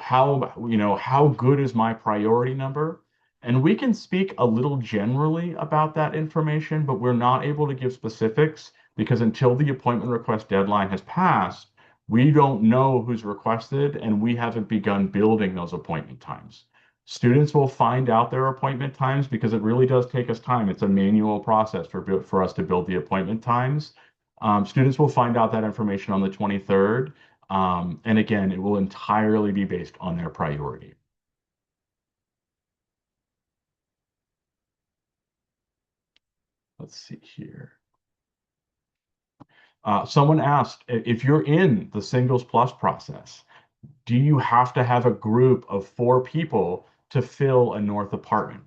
how good is my priority number? And we can speak a little generally about that information, but we're not able to give specifics because until the appointment request deadline has passed, we don't know who's requested and we haven't begun building those appointment times. Students will find out their appointment times because it really does take us time. It's a manual process for us to build the appointment times. Students will find out that information on the 23rd. And again, it will entirely be based on their priority. Let's see here. Someone asked if you're in the singles plus process, do you have to have a group of 4 people to fill a North apartment?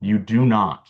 You do not.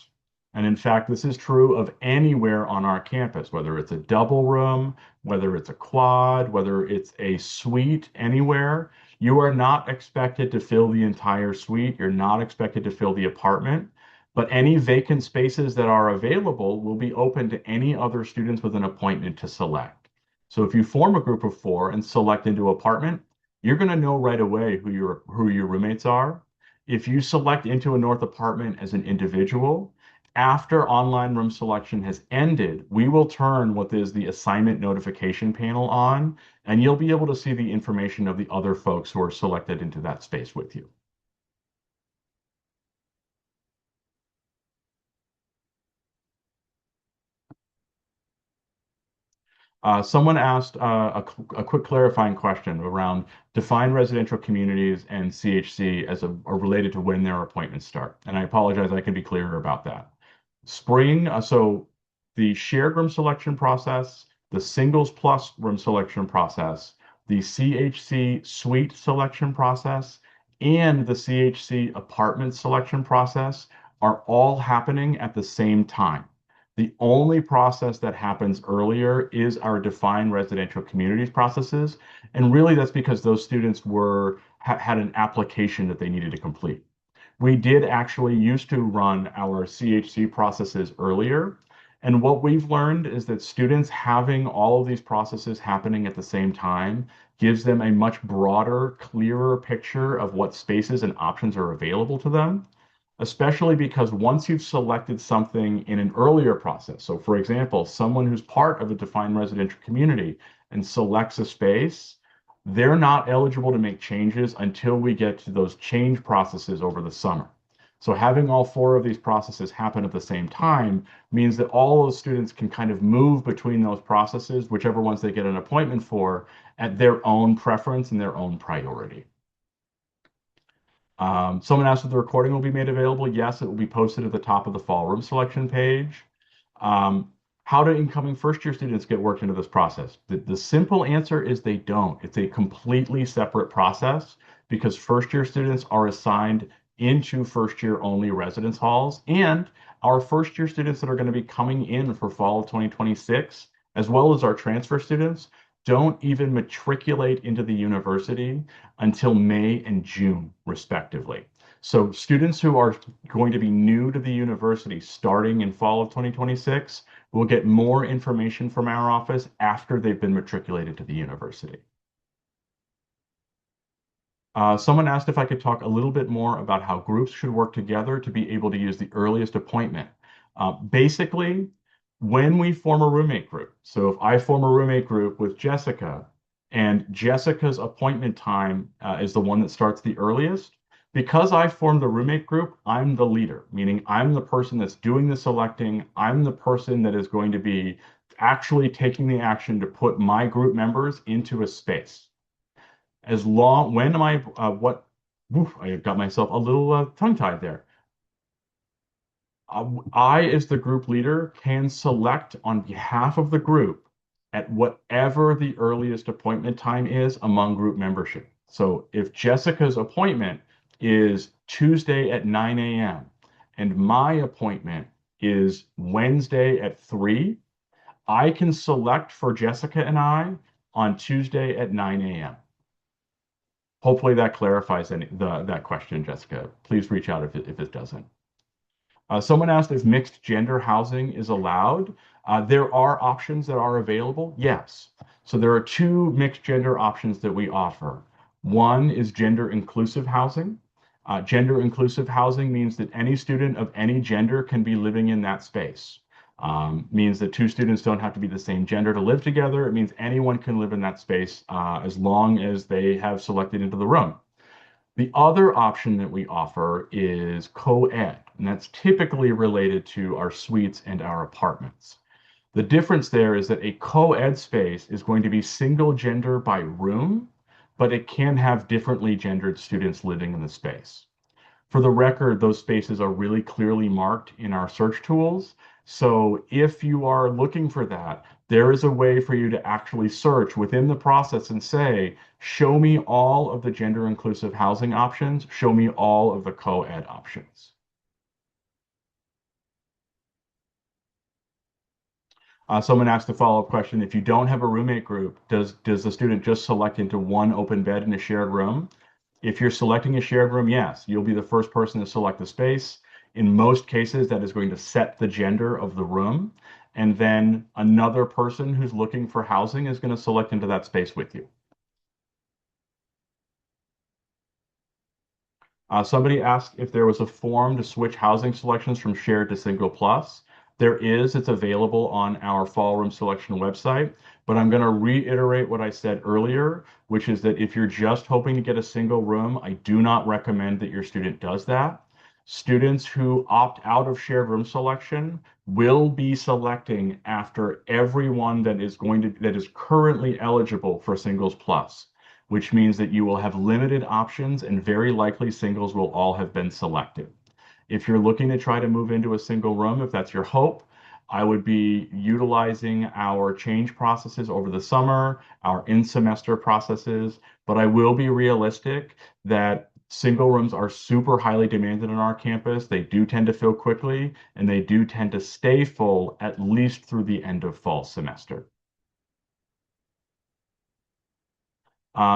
And in fact, this is true of anywhere on our campus, whether it's a double room, whether it's a quad, whether it's a suite, anywhere. You are not expected to fill the entire suite. You're not expected to fill the apartment. But any vacant spaces that are available will be open to any other students with an appointment to select. So if you form a group of 4 and select into apartment, you're going to know right away who your roommates are. If you select into a North apartment as an individual, after online room selection has ended, we will turn what is the assignment notification panel on, and you'll be able to see the information of the other folks who are selected into that space with you. Someone asked a quick clarifying question around defined residential communities and CHC are related to when their appointments start. And I apologize, I can be clearer about that. So the shared room selection process, the singles plus room selection process, the CHC suite selection process, and the CHC apartment selection process are all happening at the same time. The only process that happens earlier is our defined residential communities processes. And really that's because those students had an application that they needed to complete. We did actually used to run our CHC processes earlier. And what we've learned is that students having all of these processes happening at the same time gives them a much broader, clearer picture of what spaces and options are available to them, especially because once you've selected something in an earlier process, so for example, someone who's part of a defined residential community and selects a space, they're not eligible to make changes until we get to those change processes over the summer. So having all 4 of these processes happen at the same time means that all those students can kind of move between those processes, whichever ones they get an appointment for, at their own preference and their own priority. Someone asked if the recording will be made available. Yes, it will be posted at the top of the fall room selection page. How do incoming first year students get worked into this process? The simple answer is they don't. It's a completely separate process because first year students are assigned into first year only residence halls, and our first year students that are going to be coming in for fall of 2026, as well as our transfer students, don't even matriculate into the university until May and June, respectively. So students who are going to be new to the university starting in fall of 2026 will get more information from our office after they've been matriculated to the university. Someone asked if I could talk a little bit more about how groups should work together to be able to use the earliest appointment. Basically, when we form a roommate group, so if I form a roommate group with Jessica and Jessica's appointment time is the one that starts the earliest, because I formed the roommate group, I'm the leader, meaning I'm the person that's doing the selecting. I'm the person that is going to be actually taking the action to put my group members into a space. As long when am I what woof, I got myself a little tongue-tied there. I, as the group leader, can select on behalf of the group at whatever the earliest appointment time is among group membership. So if Jessica's appointment is Tuesday at 9 a.m. and my appointment is Wednesday at 3, I can select for Jessica and I on Tuesday at 9 a.m. Hopefully that clarifies that question, Jessica. Please reach out if it doesn't. Someone asked if mixed gender housing is allowed. There are options that are available, yes. So there are two mixed gender options that we offer. One is gender inclusive housing. Gender inclusive housing means that any student of any gender can be living in that space. Means that two students don't have to be the same gender to live together. It means anyone can live in that space as long as they have selected into the room. The other option that we offer is co-ed, and that's typically related to our suites and our apartments. The difference there is that a co-ed space is going to be single gender by room, but it can have differently gendered students living in the space. For the record, those spaces are really clearly marked in our search tools. So if you are looking for that, there is a way for you to actually search within the process and say, show me all of the gender inclusive housing options, show me all of the co-ed options. Someone asked a follow-up question. If you don't have a roommate group, does the student just select into one open bed in a shared room? If you're selecting a shared room, yes, you'll be the first person to select the space. In most cases, that is going to set the gender of the room. And then another person who's looking for housing is going to select into that space with you. Somebody asked if there was a form to switch housing selections from shared to single plus. There is, it's available on our fall room selection website, but I'm going to reiterate what I said earlier, which is that if you're just hoping to get a single room, I do not recommend that your student does that. Students who opt out of shared room selection will be selecting after everyone that is currently eligible for singles plus, which means that you will have limited options and very likely singles will all have been selected. If you're looking to try to move into a single room, if that's your hope, I would be utilizing our change processes over the summer, our in-semester processes, but I will be realistic that single rooms are super highly demanded on our campus. They do tend to fill quickly, and they do tend to stay full at least through the end of fall semester.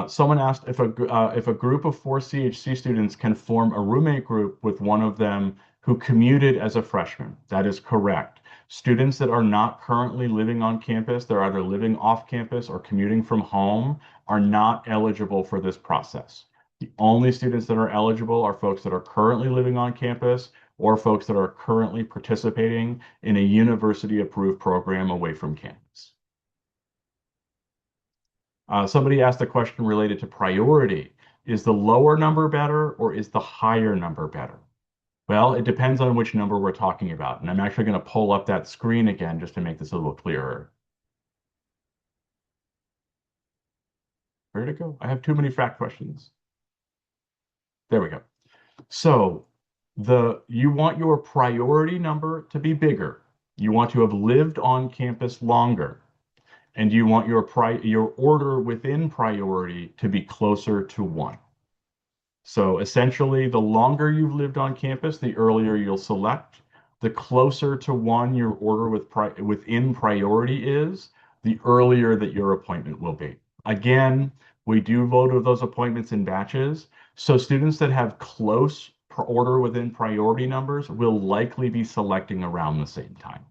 Someone asked if a group of 4 CHC students can form a roommate group with one of them who commuted as a freshman. That is correct. Students that are not currently living on campus, they're either living off campus or commuting from home, are not eligible for this process. The only students that are eligible are folks that are currently living on campus or folks that are currently participating in a university-approved program away from campus. Somebody asked a question related to priority. Is the lower number better or is the higher number better? Well, it depends on which number we're talking about. And I'm actually going to pull up that screen again just to make this a little clearer. Where'd it go? I have too many fact questions. There we go. So you want your priority number to be bigger. You want to have lived on campus longer. And you want your order within priority to be closer to 1. So essentially, the longer you've lived on campus, the earlier you'll select. The closer to 1 your order within priority is, the earlier that your appointment will be. Again, we do vote those appointments in batches. So students that have close order within priority numbers will likely be selecting around the same time.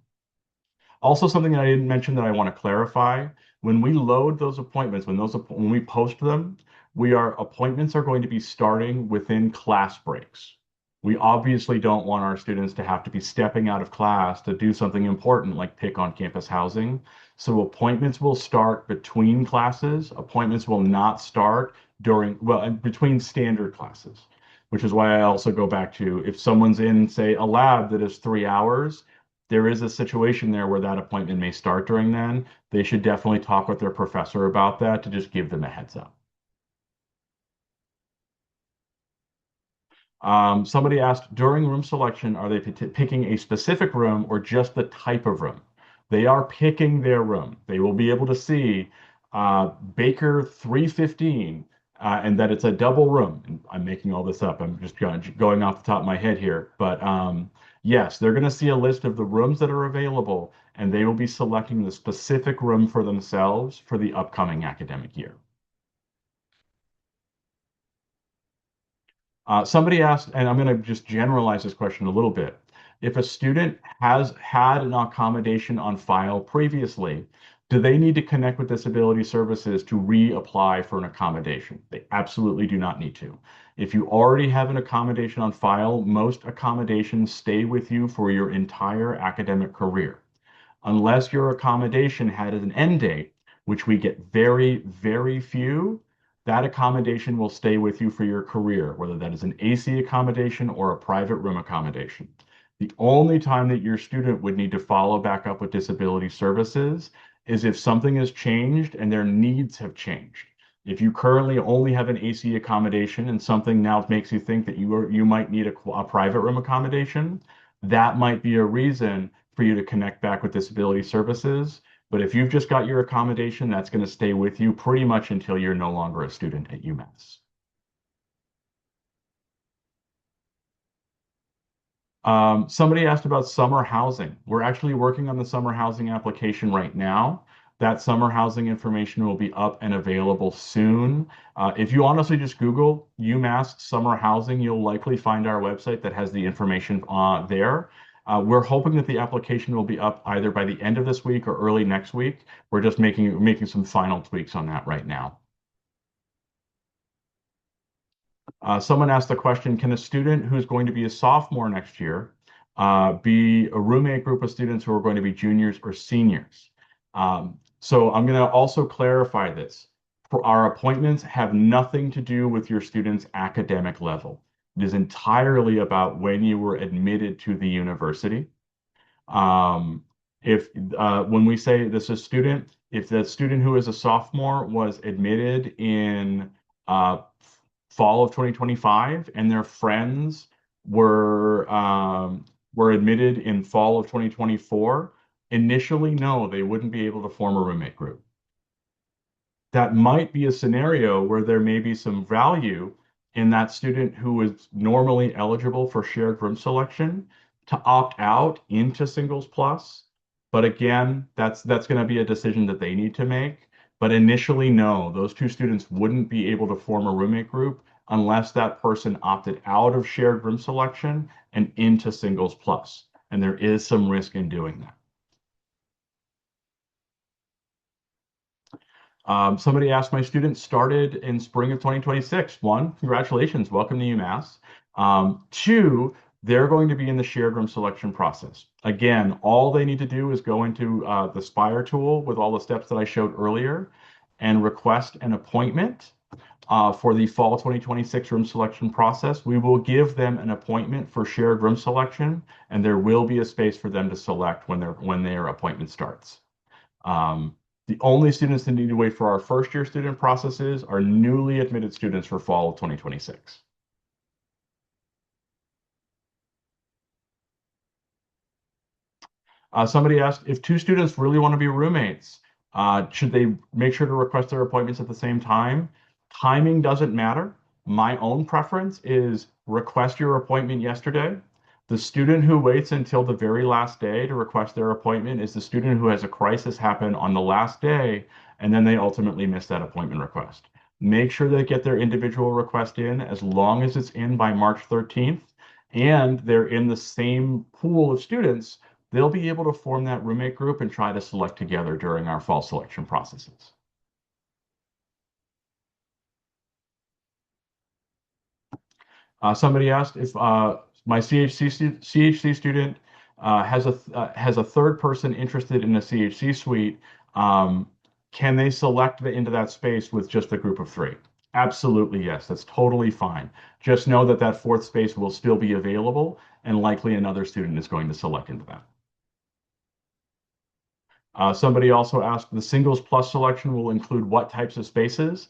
Also, something that I didn't mention that I want to clarify, when we load those appointments, when we post them, our appointments are going to be starting within class breaks. We obviously don't want our students to have to be stepping out of class to do something important like pick on-campus housing. So appointments will start between classes. Appointments will not start between standard classes, which is why I also go back to if someone's in, say, a lab that is 3 hours, there is a situation there where that appointment may start during then. They should definitely talk with their professor about that to just give them a heads up. Somebody asked, during room selection, are they picking a specific room or just the type of room? They are picking their room. They will be able to see Baker 315 and that it's a double room. And I'm making all this up. I'm just going off the top of my head here. But yes, they're going to see a list of the rooms that are available, and they will be selecting the specific room for themselves for the upcoming academic year. Somebody asked, and I'm going to just generalize this question a little bit. If a student has had an accommodation on file previously, do they need to connect with Disability Services to reapply for an accommodation? They absolutely do not need to. If you already have an accommodation on file, most accommodations stay with you for your entire academic career. Unless your accommodation had an end date, which we get very, very few, that accommodation will stay with you for your career, whether that is an AC accommodation or a private room accommodation. The only time that your student would need to follow back up with Disability Services is if something has changed and their needs have changed. If you currently only have an AC accommodation and something now makes you think that you might need a private room accommodation, that might be a reason for you to connect back with Disability Services. But if you've just got your accommodation, that's going to stay with you pretty much until you're no longer a student at UMass. Somebody asked about summer housing. We're actually working on the summer housing application right now. That summer housing information will be up and available soon. If you honestly just Google UMass summer housing, you'll likely find our website that has the information there. We're hoping that the application will be up either by the end of this week or early next week. We're just making some final tweaks on that right now. Someone asked the question, can a student who's going to be a sophomore next year be a roommate group of students who are going to be juniors or seniors? So I'm going to also clarify this. For our appointments have nothing to do with your student's academic level. It is entirely about when you were admitted to the university. If when we say this is student, if the student who is a sophomore was admitted in fall of 2025 and their friends were admitted in fall of 2024, initially, no, they wouldn't be able to form a roommate group. That might be a scenario where there may be some value in that student who is normally eligible for shared room selection to opt out into Singles Plus. But again, that's going to be a decision that they need to make. But initially, no, those two students wouldn't be able to form a roommate group unless that person opted out of shared room selection and into Singles Plus. And there is some risk in doing that. Somebody asked, my student started in spring of 2026. One, congratulations, welcome to UMass. Two, they're going to be in the shared room selection process. Again, all they need to do is go into the Spire tool with all the steps that I showed earlier and request an appointment for the fall 2026 room selection process. We will give them an appointment for shared room selection, and there will be a space for them to select when their appointment starts. The only students that need to wait for our first year student processes are newly admitted students for fall of 2026. Somebody asked, if two students really want to be roommates, should they make sure to request their appointments at the same time? Timing doesn't matter. My own preference is request your appointment yesterday. The student who waits until the very last day to request their appointment is the student who has a crisis happen on the last day, and then they ultimately miss that appointment request. Make sure they get their individual request in as long as it's in by March 13th, and they're in the same pool of students. They'll be able to form that roommate group and try to select together during our fall selection processes. Somebody asked if my CHC student has a third person interested in a CHC suite. Um, can they select into that space with just a group of three? Absolutely, yes. That's totally fine. Just know that that fourth space will still be available, and likely another student is going to select into that. Somebody also asked, the singles plus selection will include what types of spaces?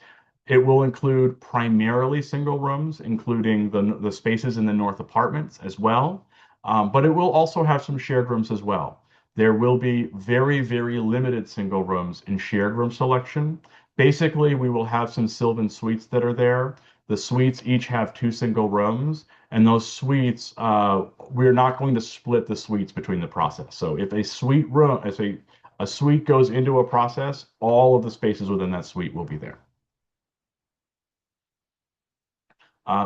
It will include primarily single rooms, including the spaces in the north apartments as well. But it will also have some shared rooms as well. There will be very, very limited single rooms in shared room selection. Basically, we will have some Sylvan suites that are there. The suites each have two single rooms, and those suites, we're not going to split the suites between the process. So if a suite room, if a suite goes into a process, all of the spaces within that suite will be there.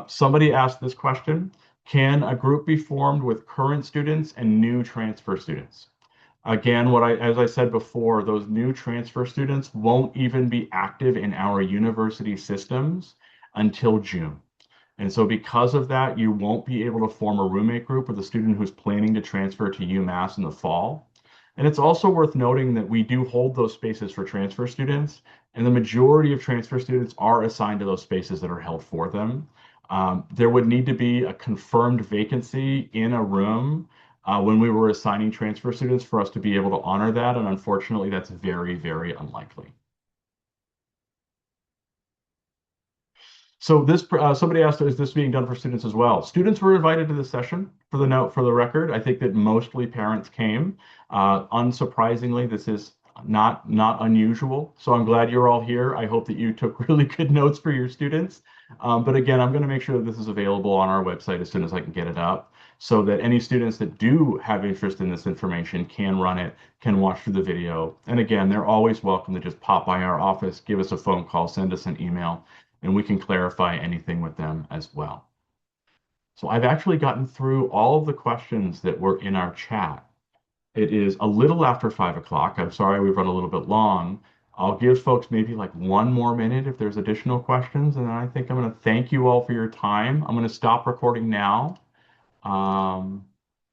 Somebody asked this question, can a group be formed with current students and new transfer students? Again, as I said before, those new transfer students won't even be active in our university systems until June. And so because of that, you won't be able to form a roommate group with a student who's planning to transfer to UMass in the fall. And it's also worth noting that we do hold those spaces for transfer students, and the majority of transfer students are assigned to those spaces that are held for them. There would need to be a confirmed vacancy in a room when we were assigning transfer students for us to be able to honor that, and unfortunately, that's very, very unlikely. So this somebody asked, is this being done for students as well? Students were invited to the session for the note for the record. I think that mostly parents came. Unsurprisingly, this is not unusual. So I'm glad you're all here. I hope that you took really good notes for your students. But again, I'm going to make sure that this is available on our website as soon as I can get it up, so that any students that do have interest in this information can run it, can watch through the video. And again, they're always welcome to just pop by our office, give us a phone call, send us an email, and we can clarify anything with them as well. So I've actually gotten through all of the questions that were in our chat. It is a little after 5 o'clock. I'm sorry we've run a little bit long. I'll give folks maybe like one more minute if there's additional questions, and then I think I'm going to thank you all for your time. I'm going to stop recording now.